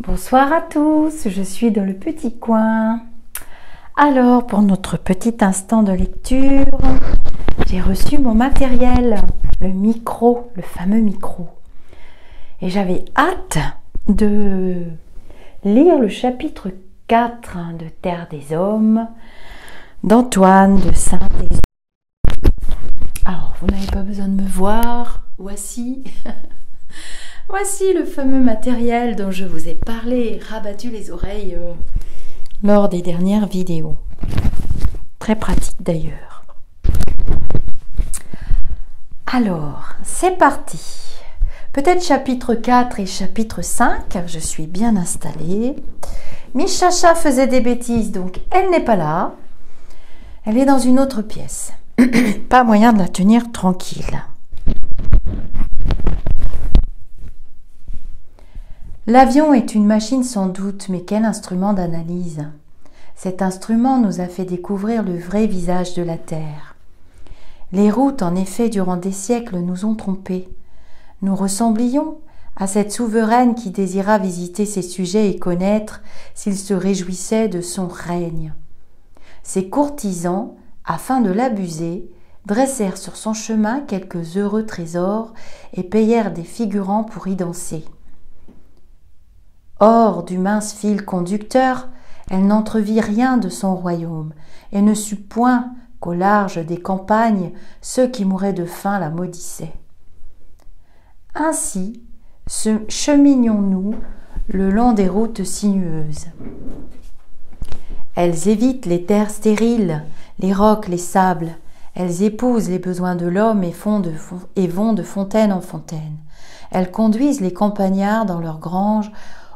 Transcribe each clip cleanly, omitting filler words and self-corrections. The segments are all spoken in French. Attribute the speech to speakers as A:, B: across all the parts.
A: Bonsoir à tous, je suis dans le petit coin. Alors, pour notre petit instant de lecture, j'ai reçu mon matériel, le micro, le fameux micro. Et j'avais hâte de lire le chapitre 4 de Terre des Hommes d'Antoine de Saint-Exupéry. Alors, vous n'avez pas besoin de me voir, voici... Voici le fameux matériel dont je vous ai parlé et rabattu les oreilles lors des dernières vidéos. Très pratique d'ailleurs. Alors, c'est parti. Peut-être chapitre 4 et chapitre 5, car je suis bien installée. Miss Chacha faisait des bêtises, donc elle n'est pas là. Elle est dans une autre pièce. Pas moyen de la tenir tranquille. L'avion est une machine sans doute, mais quel instrument d'analyse! Cet instrument nous a fait découvrir le vrai visage de la Terre. Les routes, en effet, durant des siècles, nous ont trompés. Nous ressemblions à cette souveraine qui désira visiter ses sujets et connaître s'ils se réjouissaient de son règne. Ses courtisans, afin de l'abuser, dressèrent sur son chemin quelques heureux trésors et payèrent des figurants pour y danser. Hors du mince fil conducteur, elle n'entrevit rien de son royaume et ne sut point qu'au large des campagnes, ceux qui mouraient de faim la maudissaient. Ainsi cheminions-nous le long des routes sinueuses. Elles évitent les terres stériles, les rocs, les sables. Elles épousent les besoins de l'homme et vont de fontaine en fontaine. Elles conduisent les campagnards dans leurs granges,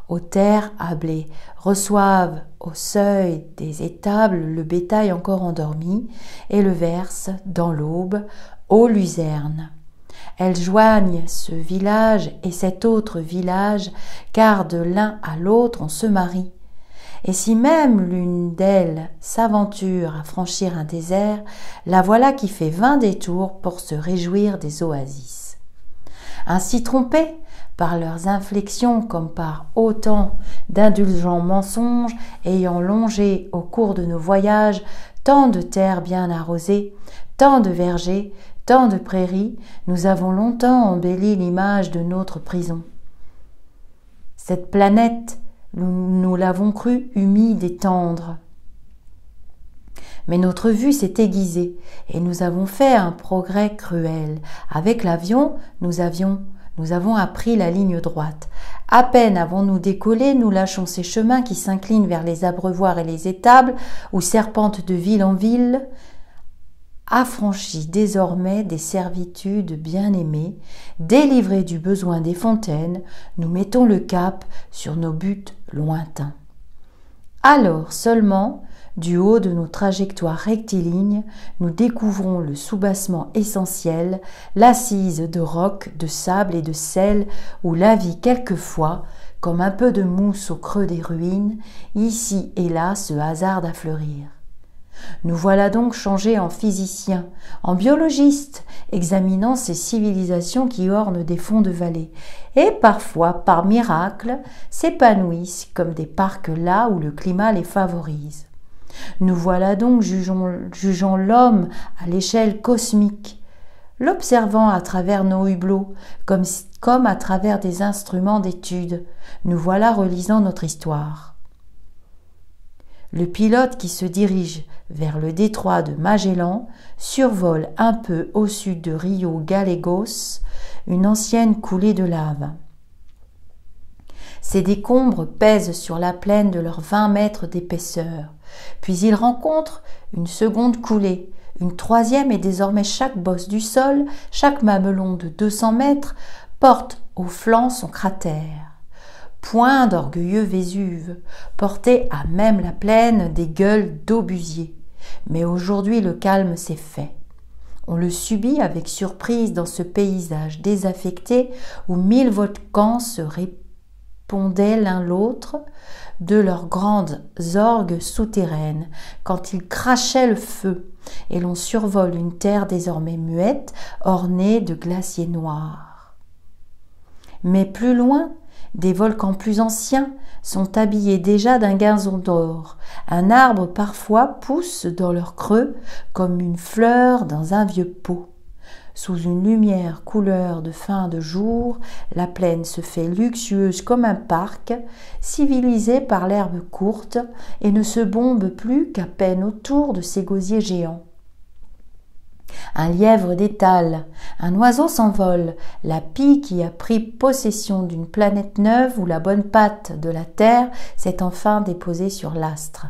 A: aux terres à blé, reçoivent au seuil des étables le bétail encore endormi et le versent dans l'aube aux luzernes. Elles joignent ce village et cet autre village, car de l'un à l'autre on se marie. Et si même l'une d'elles s'aventure à franchir un désert, la voilà qui fait 20 détours pour se réjouir des oasis. Ainsi trompées, par leurs inflexions comme par autant d'indulgents mensonges ayant longé au cours de nos voyages tant de terres bien arrosées, tant de vergers, tant de prairies, nous avons longtemps embelli l'image de notre prison. Cette planète, nous l'avons crue humide et tendre. Mais notre vue s'est aiguisée et nous avons fait un progrès cruel. Avec l'avion, nous avons appris la ligne droite. À peine avons-nous décollé, nous lâchons ces chemins qui s'inclinent vers les abreuvoirs et les étables, ou serpentent de ville en ville, affranchis désormais des servitudes bien-aimées, délivrés du besoin des fontaines, nous mettons le cap sur nos buts lointains. Alors seulement, du haut de nos trajectoires rectilignes, nous découvrons le soubassement essentiel, l'assise de roc, de sable et de sel, où la vie quelquefois, comme un peu de mousse au creux des ruines, ici et là se hasarde à fleurir. Nous voilà donc changés en physiciens, en biologistes, examinant ces civilisations qui ornent des fonds de vallée, et parfois, par miracle, s'épanouissent comme des parcs là où le climat les favorise. Nous voilà donc jugeant l'homme à l'échelle cosmique, l'observant à travers nos hublots, comme à travers des instruments d'étude. Nous voilà relisant notre histoire. Le pilote qui se dirige vers le détroit de Magellan survole un peu au sud de Rio Gallegos une ancienne coulée de lave. Ces décombres pèsent sur la plaine de leurs 20 mètres d'épaisseur. Puis il rencontre une seconde coulée, une troisième et désormais chaque bosse du sol, chaque mamelon de 200 mètres porte au flanc son cratère. Point d'orgueilleux Vésuve, porté à même la plaine des gueules d'Aubusier. Mais aujourd'hui le calme s'est fait. On le subit avec surprise dans ce paysage désaffecté où 1000 volcans se répondaient l'un l'autre de leurs grandes orgues souterraines quand ils crachaient le feu, et l'on survole une terre désormais muette, ornée de glaciers noirs. Mais plus loin, des volcans plus anciens, sont habillés déjà d'un gazon d'or. Un arbre parfois pousse dans leur creux comme une fleur dans un vieux pot. Sous une lumière couleur de fin de jour, la plaine se fait luxueuse comme un parc, civilisée par l'herbe courte, et ne se bombe plus qu'à peine autour de ses gosiers géants. Un lièvre détale, un oiseau s'envole, la pie qui a pris possession d'une planète neuve où la bonne patte de la terre s'est enfin déposée sur l'astre.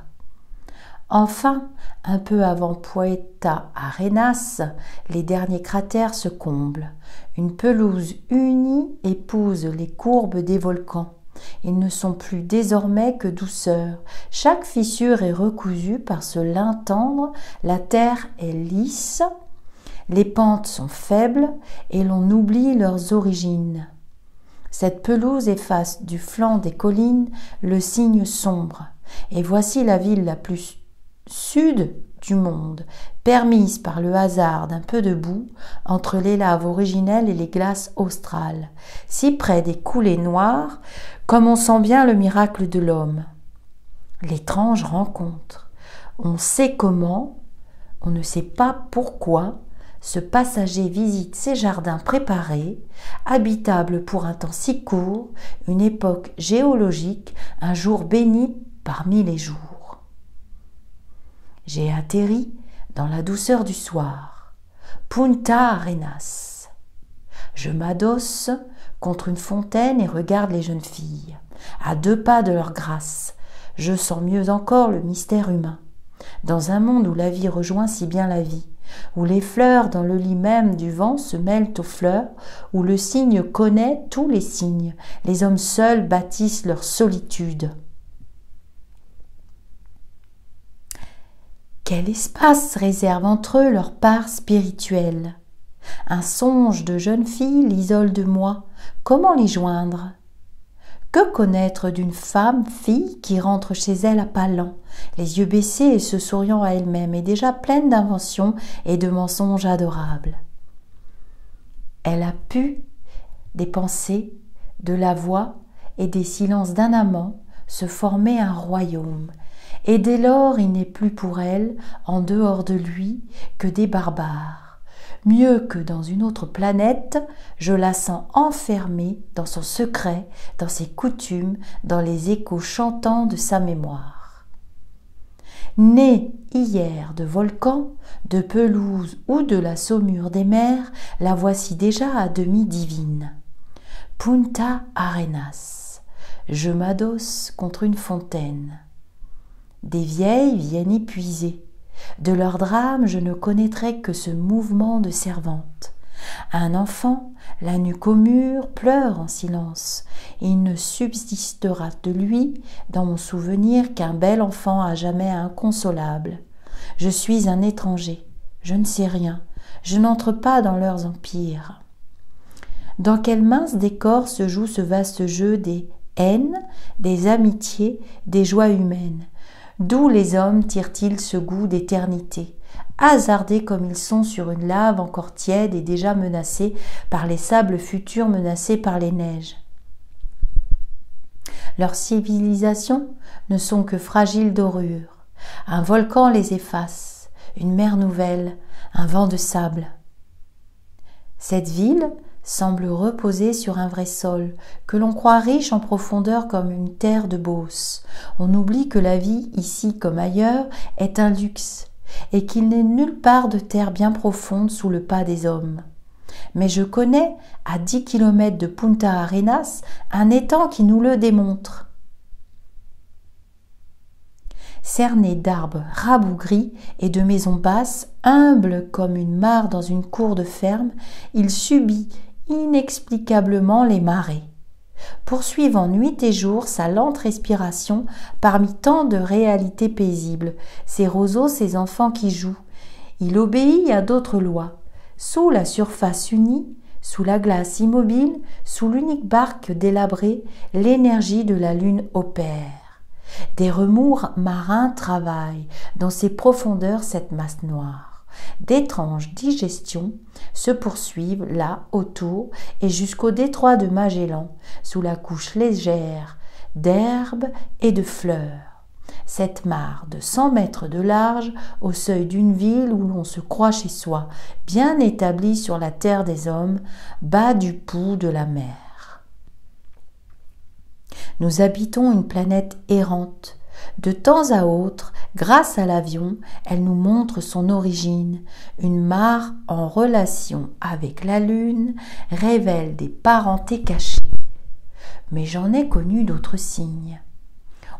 A: Enfin, un peu avant Punta Arenas, les derniers cratères se comblent. Une pelouse unie épouse les courbes des volcans. Ils ne sont plus désormais que douceur. Chaque fissure est recousue par ce lin tendre, la terre est lisse, les pentes sont faibles et l'on oublie leurs origines. Cette pelouse efface du flanc des collines le signe sombre. Et voici la ville la plus sud du monde, permise par le hasard d'un peu de boue entre les laves originelles et les glaces australes, si près des coulées noires, comme on sent bien le miracle de l'homme. L'étrange rencontre. On sait comment, on ne sait pas pourquoi, ce passager visite ces jardins préparés, habitables pour un temps si court, une époque géologique, un jour béni parmi les jours. J'ai atterri dans la douceur du soir. Punta Arenas. Je m'adosse contre une fontaine et regarde les jeunes filles. À 2 pas de leur grâce, je sens mieux encore le mystère humain. Dans un monde où la vie rejoint si bien la vie, où les fleurs dans le lit même du vent se mêlent aux fleurs, où le cygne connaît tous les signes, les hommes seuls bâtissent leur solitude. Quel espace réserve entre eux leur part spirituelle? Un songe de jeune fille l'isole de moi. Comment les joindre? Que connaître d'une fille qui rentre chez elle à pas lents, les yeux baissés et se souriant à elle-même, et déjà pleine d'inventions et de mensonges adorables? Elle a pu, des pensées, de la voix et des silences d'un amant, se former un royaume. Et dès lors, il n'est plus pour elle, en dehors de lui, que des barbares. Mieux que dans une autre planète, je la sens enfermée dans son secret, dans ses coutumes, dans les échos chantants de sa mémoire. Née hier de volcans, de pelouses ou de la saumure des mers, la voici déjà à demi divine. Punta Arenas. Je m'adosse contre une fontaine. Des vieilles viennent y puiser. De leur drame, je ne connaîtrai que ce mouvement de servante. Un enfant, la nuque au mur, pleure en silence. Il ne subsistera de lui, dans mon souvenir, qu'un bel enfant à jamais inconsolable. Je suis un étranger, je ne sais rien, je n'entre pas dans leurs empires. Dans quel mince décor se joue ce vaste jeu des haines, des amitiés, des joies humaines? D'où les hommes tirent-ils ce goût d'éternité, hasardés comme ils sont sur une lave encore tiède et déjà menacée par les sables futurs, menacés par les neiges? Leurs civilisations ne sont que fragiles dorures. Un volcan les efface, une mer nouvelle, un vent de sable. Cette ville semble reposer sur un vrai sol, que l'on croit riche en profondeur comme une terre de Beauce. On oublie que la vie, ici comme ailleurs, est un luxe, et qu'il n'est nulle part de terre bien profonde sous le pas des hommes. Mais je connais, à 10 kilomètres de Punta Arenas, un étang qui nous le démontre. Cerné d'arbres rabougris et de maisons basses, humble comme une mare dans une cour de ferme, il subit inexplicablement les marées, poursuivant nuit et jour sa lente respiration parmi tant de réalités paisibles, ses roseaux, ses enfants qui jouent. Il obéit à d'autres lois. Sous la surface unie, sous la glace immobile, sous l'unique barque délabrée, l'énergie de la lune opère. Des remous marins travaillent dans ses profondeurs cette masse noire. D'étranges digestions se poursuivent là autour et jusqu'au détroit de Magellan, sous la couche légère d'herbes et de fleurs. Cette mare de 100 mètres de large, au seuil d'une ville où l'on se croit chez soi, bien établie sur la terre des hommes, bas du pouls de la mer. Nous habitons une planète errante. De temps à autre, grâce à l'avion, elle nous montre son origine. Une mare en relation avec la Lune révèle des parentés cachées. Mais j'en ai connu d'autres signes.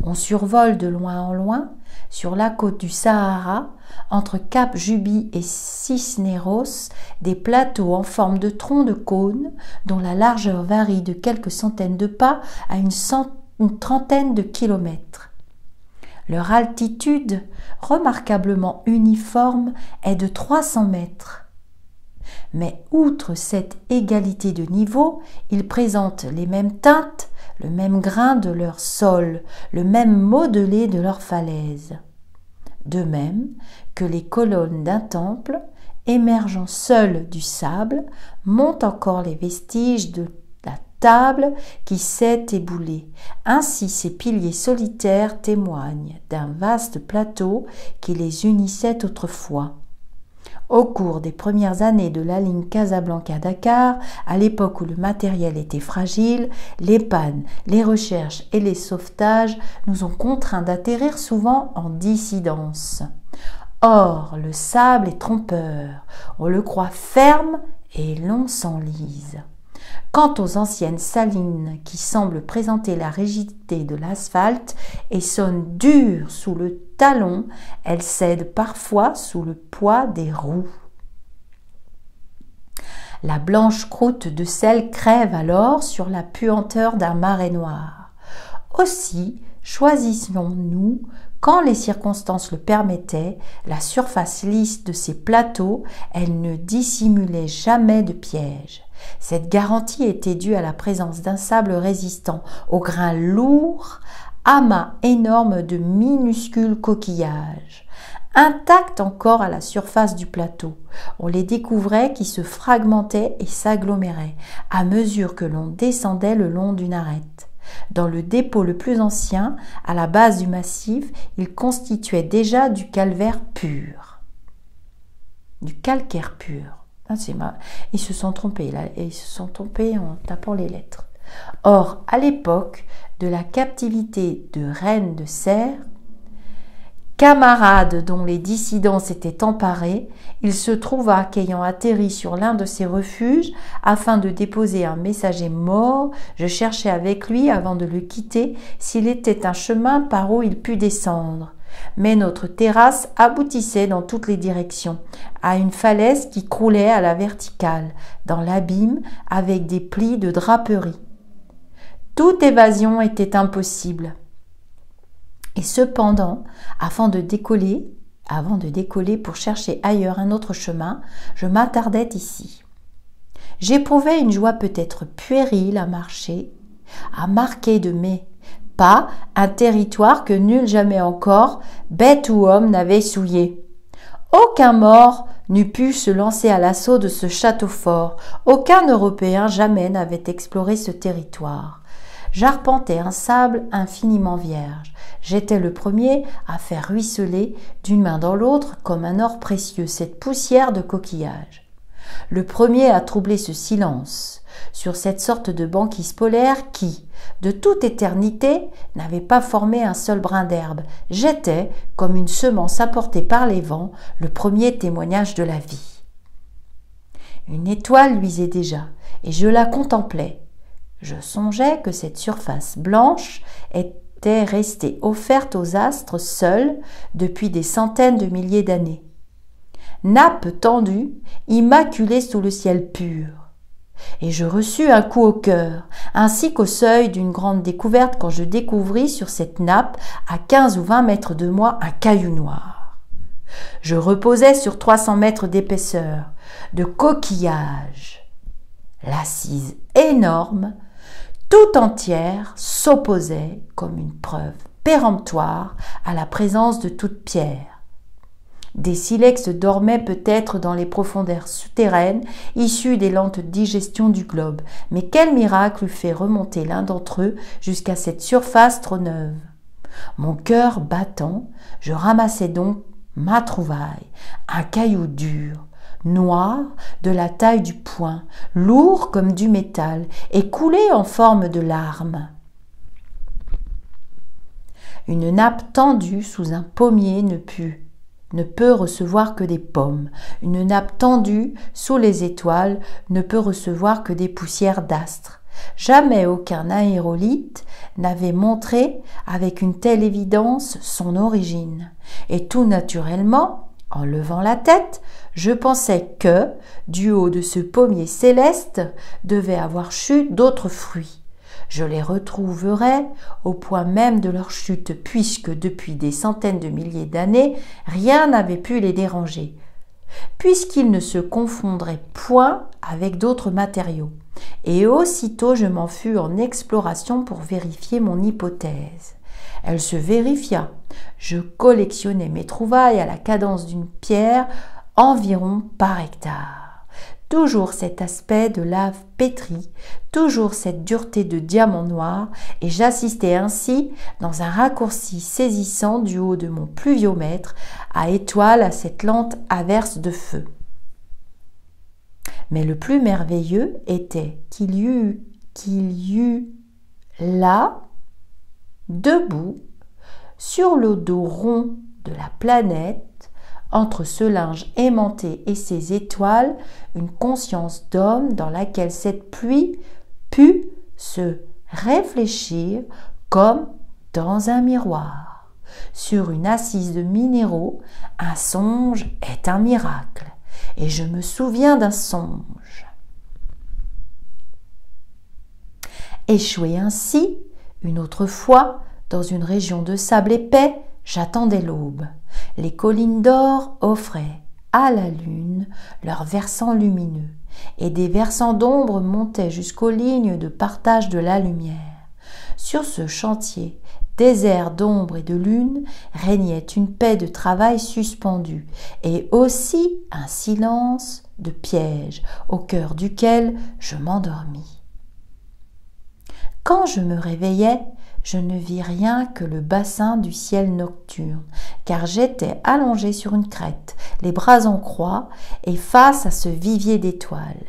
A: On survole de loin en loin, sur la côte du Sahara, entre Cap Juby et Cisneros, des plateaux en forme de tronc de cône, dont la largeur varie de quelques centaines de pas à une trentaine de kilomètres. Leur altitude, remarquablement uniforme, est de 300 mètres. Mais outre cette égalité de niveau, ils présentent les mêmes teintes, le même grain de leur sol, le même modelé de leurs falaises. De même que les colonnes d'un temple, émergeant seules du sable, montrent encore les vestiges de la table qui s'est éboulée. Ainsi ces piliers solitaires témoignent d'un vaste plateau qui les unissait autrefois. Au cours des premières années de la ligne Casablanca-Dakar, à l'époque où le matériel était fragile, les pannes, les recherches et les sauvetages nous ont contraints d'atterrir souvent en dissidence. Or, le sable est trompeur, on le croit ferme et l'on s'enlise. Quant aux anciennes salines qui semblent présenter la rigidité de l'asphalte et sonnent dures sous le talon, elles cèdent parfois sous le poids des roues. La blanche croûte de sel crève alors sur la puanteur d'un marais noir. Aussi, choisissions-nous, quand les circonstances le permettaient, la surface lisse de ces plateaux, elle ne dissimulait jamais de pièges. Cette garantie était due à la présence d'un sable résistant aux grains lourds, amas énormes de minuscules coquillages. Intacts encore à la surface du plateau, on les découvrait qui se fragmentaient et s'aggloméraient à mesure que l'on descendait le long d'une arête. Dans le dépôt le plus ancien, à la base du massif, il constituait déjà du calcaire pur. Du calcaire pur. Ils se sont trompés là, et ils se sont trompés en tapant les lettres. Or, à l'époque de la captivité de Reine de Serre, camarade dont les dissidents s'étaient emparés, il se trouva qu'ayant atterri sur l'un de ces refuges, afin de déposer un messager mort, je cherchais avec lui, avant de le quitter, s'il était un chemin par où il pût descendre. Mais notre terrasse aboutissait dans toutes les directions, à une falaise qui croulait à la verticale, dans l'abîme, avec des plis de draperie. Toute évasion était impossible. Et cependant, avant de décoller pour chercher ailleurs un autre chemin, je m'attardais ici. J'éprouvais une joie peut-être puérile à marcher, à marquer de mes pas un territoire que nul jamais encore, bête ou homme, n'avait souillé. Aucun mort n'eût pu se lancer à l'assaut de ce château fort, aucun Européen jamais n'avait exploré ce territoire. J'arpentais un sable infiniment vierge. J'étais le premier à faire ruisseler d'une main dans l'autre comme un or précieux cette poussière de coquillage. Le premier à troubler ce silence sur cette sorte de banquise polaire qui, de toute éternité, n'avait pas formé un seul brin d'herbe. J'étais, comme une semence apportée par les vents, le premier témoignage de la vie. Une étoile luisait déjà, et je la contemplais. Je songeais que cette surface blanche était restée offerte aux astres seuls depuis des centaines de milliers d'années. Nappe tendue, immaculée sous le ciel pur. Et je reçus un coup au cœur, ainsi qu'au seuil d'une grande découverte quand je découvris sur cette nappe, à 15 ou 20 mètres de moi, un caillou noir. Je reposais sur 300 mètres d'épaisseur, de coquillage. L'assise énorme, tout entière, s'opposait comme une preuve péremptoire à la présence de toute pierre. Des silex dormaient peut-être dans les profondeurs souterraines, issues des lentes digestions du globe. Mais quel miracle eût fait remonter l'un d'entre eux jusqu'à cette surface trop neuve? Mon cœur battant, je ramassai donc ma trouvaille, un caillou dur, noir, de la taille du poing, lourd comme du métal et coulé en forme de larme. Une nappe tendue sous un pommier ne peut recevoir que des pommes. Une nappe tendue sous les étoiles ne peut recevoir que des poussières d'astres. Jamais aucun aérolithe n'avait montré avec une telle évidence son origine. Et tout naturellement, en levant la tête, je pensais que, du haut de ce pommier céleste, devaient avoir chute d'autres fruits. Je les retrouverais au point même de leur chute, puisque depuis des centaines de milliers d'années, rien n'avait pu les déranger, puisqu'ils ne se confondraient point avec d'autres matériaux. Et aussitôt je m'en fus en exploration pour vérifier mon hypothèse. Elle se vérifia. Je collectionnais mes trouvailles à la cadence d'une pierre environ par hectare. Toujours cet aspect de lave pétrie, toujours cette dureté de diamant noir, et j'assistais ainsi, dans un raccourci saisissant du haut de mon pluviomètre, à étoile à cette lente averse de feu. Mais le plus merveilleux était qu'il y eut là, debout, sur le dos rond de la planète, entre ce linge aimanté et ces étoiles, une conscience d'homme dans laquelle cette pluie put se réfléchir comme dans un miroir. Sur une assise de minéraux, un songe est un miracle. Et je me souviens d'un songe. Échoué ainsi, une autre fois, dans une région de sable épais, j'attendais l'aube. Les collines d'or offraient à la lune leurs versants lumineux, et des versants d'ombre montaient jusqu'aux lignes de partage de la lumière. Sur ce chantier, désert d'ombre et de lune, régnait une paix de travail suspendue, et aussi un silence de piège, au cœur duquel je m'endormis. Quand je me réveillai, je ne vis rien que le bassin du ciel nocturne, car j'étais allongé sur une crête, les bras en croix, et face à ce vivier d'étoiles.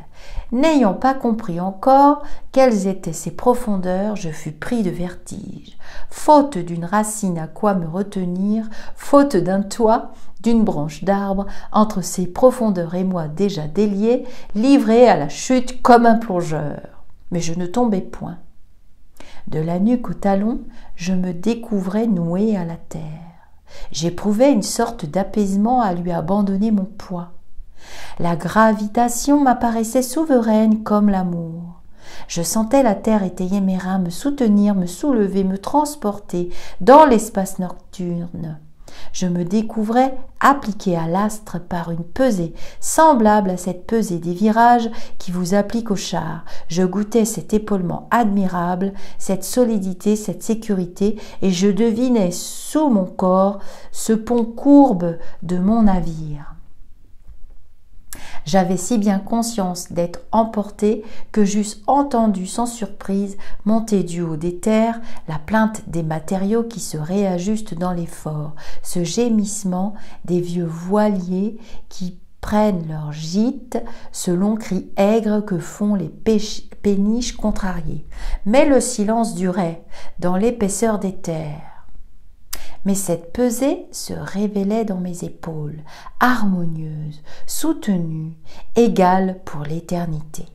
A: N'ayant pas compris encore quelles étaient ces profondeurs, je fus pris de vertige. Faute d'une racine à quoi me retenir, faute d'un toit, d'une branche d'arbre, entre ces profondeurs et moi déjà déliés, livré à la chute comme un plongeur. Mais je ne tombais point. De la nuque au talon, je me découvrais noué à la terre. J'éprouvais une sorte d'apaisement à lui abandonner mon poids. La gravitation m'apparaissait souveraine comme l'amour. Je sentais la terre étayer mes reins, me soutenir, me soulever, me transporter dans l'espace nocturne. Je me découvrais appliqué à l'astre par une pesée semblable à cette pesée des virages qui vous appliquent au char. Je goûtais cet épaulement admirable, cette solidité, cette sécurité, et je devinais sous mon corps ce pont courbe de mon navire. J'avais si bien conscience d'être emporté que j'eusse entendu sans surprise monter du haut des terres la plainte des matériaux qui se réajustent dans les forts, ce gémissement des vieux voiliers qui prennent leur gîte, ce long cri aigre que font les péniches contrariées. Mais le silence durait dans l'épaisseur des terres. Mais cette pesée se révélait dans mes épaules, harmonieuse, soutenue, égale pour l'éternité.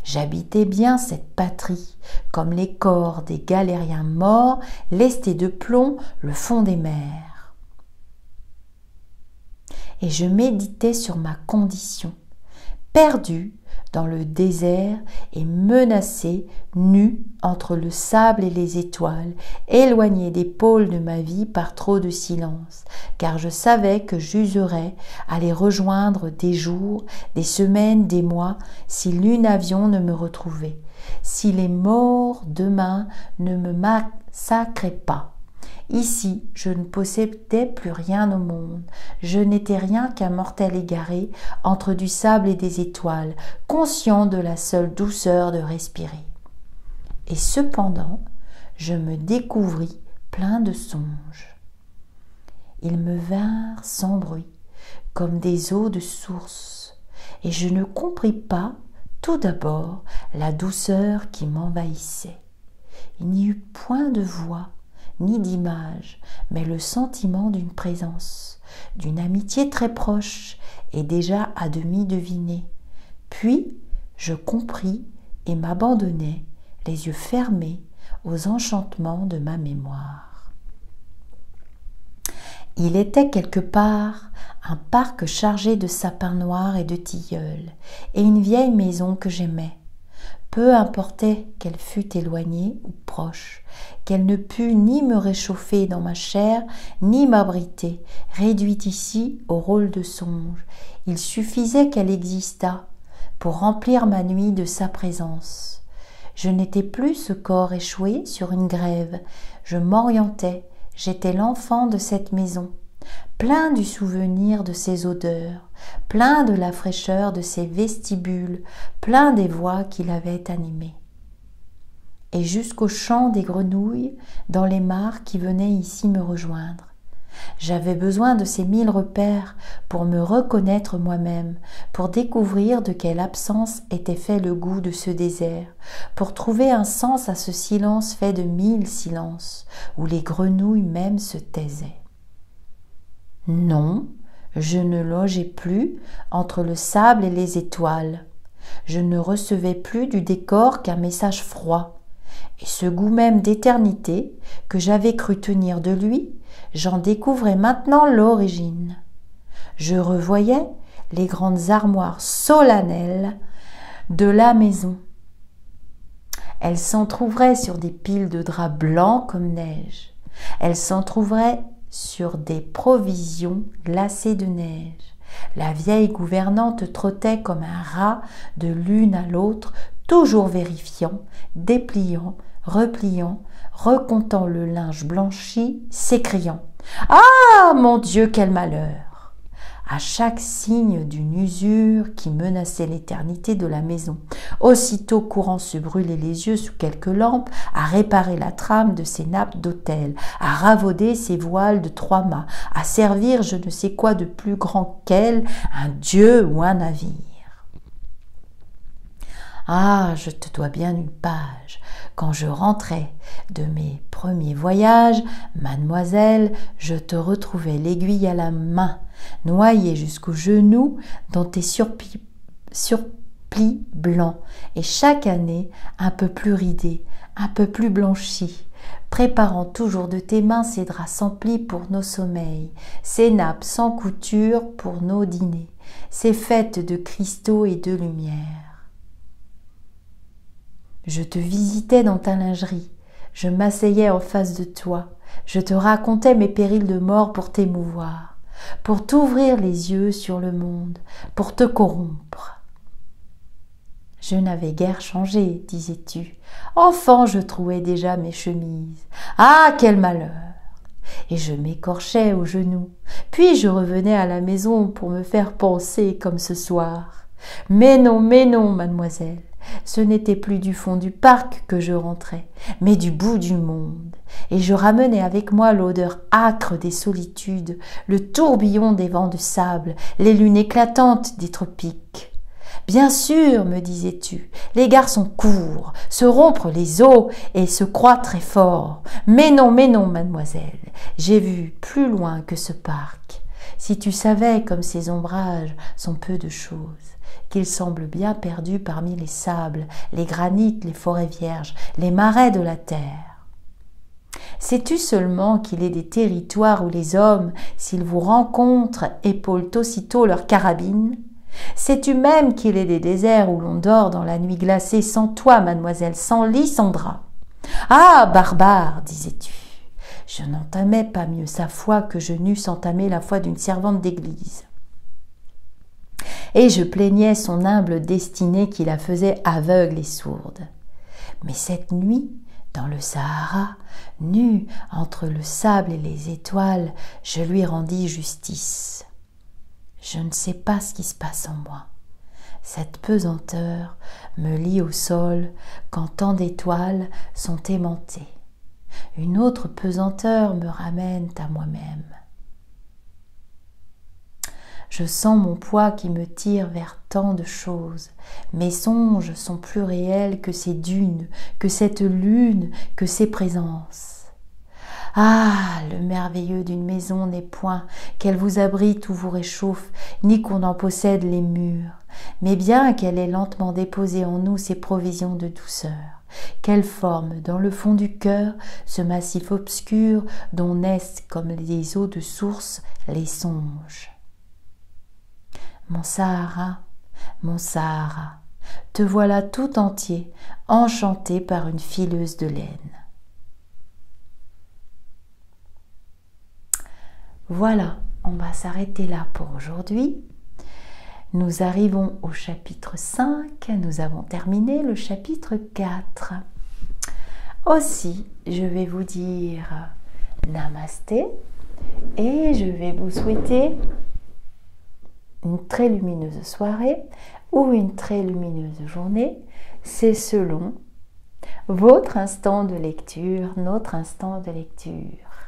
A: J'habitais bien cette patrie, comme les corps des galériens morts, lestés de plomb, le fond des mers. Et je méditais sur ma condition, perdue dans le désert et menacée, nue entre le sable et les étoiles, éloignée des pôles de ma vie par trop de silence, car je savais que j'userais à les rejoindre des jours, des semaines, des mois, si l'une avion ne me retrouvait, si les morts demain ne me massacraient pas. Ici, je ne possédais plus rien au monde. Je n'étais rien qu'un mortel égaré entre du sable et des étoiles, conscient de la seule douceur de respirer. Et cependant, je me découvris plein de songes. Ils me vinrent sans bruit, comme des eaux de source, et je ne compris pas, tout d'abord, la douceur qui m'envahissait. Il n'y eut point de voix, ni d'image, mais le sentiment d'une présence, d'une amitié très proche et déjà à demi devinée. Puis, je compris et m'abandonnai, les yeux fermés, aux enchantements de ma mémoire. Il était quelque part un parc chargé de sapins noirs et de tilleuls, et une vieille maison que j'aimais. Peu importait qu'elle fût éloignée ou proche, qu'elle ne pût ni me réchauffer dans ma chair, ni m'abriter, réduite ici au rôle de songe. Il suffisait qu'elle existât pour remplir ma nuit de sa présence. Je n'étais plus ce corps échoué sur une grève, je m'orientais, j'étais l'enfant de cette maison, plein du souvenir de ses odeurs, plein de la fraîcheur de ses vestibules, plein des voix qui l'avaient animé. Et jusqu'au chant des grenouilles dans les mares qui venaient ici me rejoindre. J'avais besoin de ces 1000 repères pour me reconnaître moi-même, pour découvrir de quelle absence était fait le goût de ce désert, pour trouver un sens à ce silence fait de 1000 silences, où les grenouilles même se taisaient. Non, je ne logeais plus entre le sable et les étoiles. Je ne recevais plus du décor qu'un message froid. Et ce goût même d'éternité que j'avais cru tenir de lui, j'en découvrais maintenant l'origine. Je revoyais les grandes armoires solennelles de la maison. Elles s'entr'ouvraient sur des piles de draps blancs comme neige. Elles s'entr'ouvraient sur des provisions glacées de neige. La vieille gouvernante trottait comme un rat de l'une à l'autre, toujours vérifiant, dépliant, repliant, recomptant le linge blanchi, s'écriant « Ah, mon Dieu, quel malheur !» à chaque signe d'une usure qui menaçait l'éternité de la maison, aussitôt courant se brûler les yeux sous quelques lampes, à réparer la trame de ses nappes d'autel, à ravauder ses voiles de 3 mâts, à servir je ne sais quoi de plus grand qu'elle, un dieu ou un navire. Ah, je te dois bien une page. Quand je rentrais de mes premiers voyages, mademoiselle, je te retrouvais l'aiguille à la main, noyée jusqu'aux genoux dans tes surplis blancs, et chaque année un peu plus ridé, un peu plus blanchi, préparant toujours de tes mains ces draps sans plis pour nos sommeils, ces nappes sans couture pour nos dîners, ces fêtes de cristaux et de lumière. Je te visitais dans ta lingerie, je m'asseyais en face de toi, je te racontais mes périls de mort pour t'émouvoir, pour t'ouvrir les yeux sur le monde, pour te corrompre. Je n'avais guère changé, disais-tu. Enfant, je trouais déjà mes chemises. Ah, quel malheur! Et je m'écorchais aux genoux, puis je revenais à la maison pour me faire panser comme ce soir. Mais non, mademoiselle. Ce n'était plus du fond du parc que je rentrais, mais du bout du monde, et je ramenais avec moi l'odeur âcre des solitudes, le tourbillon des vents de sable, les lunes éclatantes des tropiques. Bien sûr, me disais-tu, les garçons courent, se rompre les os et se croient très forts. Mais non, mademoiselle, j'ai vu plus loin que ce parc. Si tu savais comme ces ombrages sont peu de choses, qu'ils semblent bien perdus parmi les sables, les granites, les forêts vierges, les marais de la terre. Sais-tu seulement qu'il est des territoires où les hommes, s'ils vous rencontrent, épaulent aussitôt leurs carabines? Sais-tu même qu'il est des déserts où l'on dort dans la nuit glacée sans toi, mademoiselle, sans lit, sans drap? Ah, barbare, disais-tu. Je n'entamais pas mieux sa foi que je n'eusse entamé la foi d'une servante d'église. Et je plaignais son humble destinée qui la faisait aveugle et sourde. Mais cette nuit, Dans le Sahara, nu entre le sable et les étoiles, je lui rendis justice. Je ne sais pas ce qui se passe en moi. Cette pesanteur me lie au sol quand tant d'étoiles sont aimantées. Une autre pesanteur me ramène à moi-même. Je sens mon poids qui me tire vers tant de choses. Mes songes sont plus réels que ces dunes, que cette lune, que ces présences. Ah, le merveilleux d'une maison n'est point qu'elle vous abrite ou vous réchauffe, ni qu'on en possède les murs, mais bien qu'elle ait lentement déposé en nous ses provisions de douceur, qu'elle forme dans le fond du cœur ce massif obscur dont naissent comme des eaux de source les songes. Mon Sahara, te voilà tout entier, enchanté par une fileuse de laine. Voilà, on va s'arrêter là pour aujourd'hui. Nous arrivons au chapitre 5, nous avons terminé le chapitre 4. Aussi, je vais vous dire Namasté et je vais vous souhaiter une très lumineuse soirée ou une très lumineuse journée. C'est selon votre instant de lecture, notre instant de lecture.